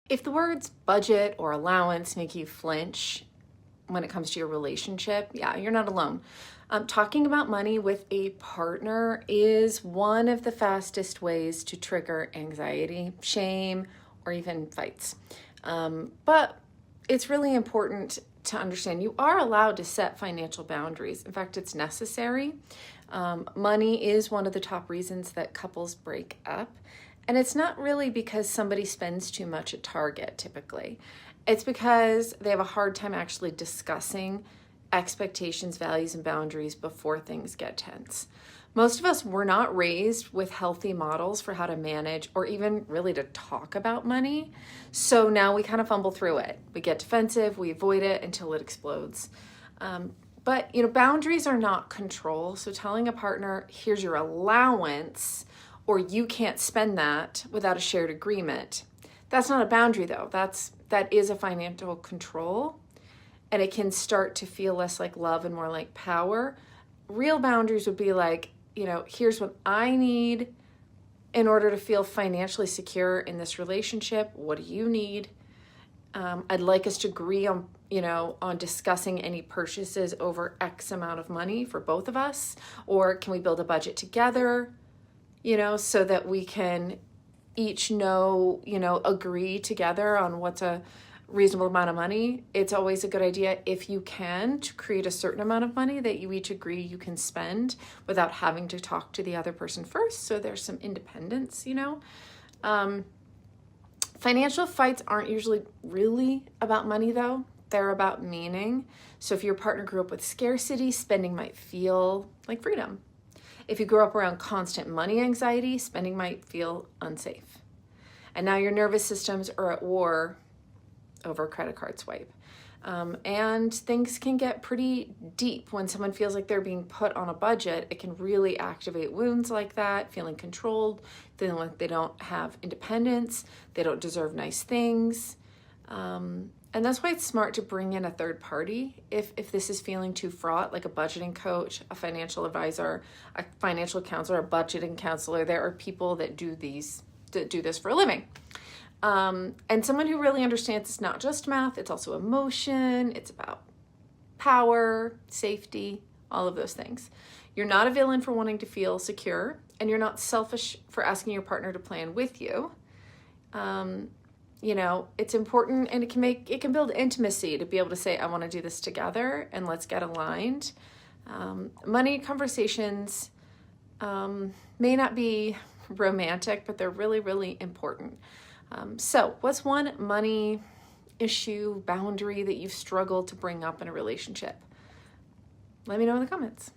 If the words budget or allowance make you flinch when it comes to your relationship, yeah, you're not alone. Talking about money with a partner is one of the fastest ways to trigger anxiety, shame, or even fights. But it's really important to understand you are allowed to set financial boundaries. In fact, it's necessary. Money is one of the top reasons that couples break up. And it's not really because somebody spends too much at Target, typically. It's because they have a hard time actually discussing expectations, values, and boundaries before things get tense. Most of us were not raised with healthy models for how to manage or even really to talk about money. So now we kind of fumble through it. We get defensive, we avoid it until it explodes. But boundaries are not control. So telling a partner, here's your allowance, or you can't spend that without a shared agreement. That's not a boundary though. That is a financial control, and it can start to feel less like love and more like power. Real boundaries would be like, here's what I need in order to feel financially secure in this relationship. What do you need? I'd like us to agree on, on discussing any purchases over X amount of money for both of us, or can we build a budget together? So that we can each agree together on what's a reasonable amount of money. It's always a good idea, if you can, to create a certain amount of money that you each agree you can spend without having to talk to the other person first. So there's some independence, Financial fights aren't usually really about money though. They're about meaning. So if your partner grew up with scarcity, spending might feel like freedom. If you grew up around constant money anxiety, spending might feel unsafe. And now your nervous systems are at war over a credit card swipe. And things can get pretty deep when someone feels like they're being put on a budget. It can really activate wounds like that, feeling controlled, feeling like they don't have independence, they don't deserve nice things. And that's why it's smart to bring in a third party if this is feeling too fraught, like a budgeting coach, a financial advisor, a financial counselor, a budgeting counselor. There are people that do this for a living. And someone who really understands it's not just math, it's also emotion, it's about power, safety, all of those things. You're not a villain for wanting to feel secure, and you're not selfish for asking your partner to plan with you. It's important, and it can build intimacy to be able to say, I want to do this together and let's get aligned. Money conversations may not be romantic, but they're really, really important. So what's one money issue, boundary that you've struggled to bring up in a relationship? Let me know in the comments.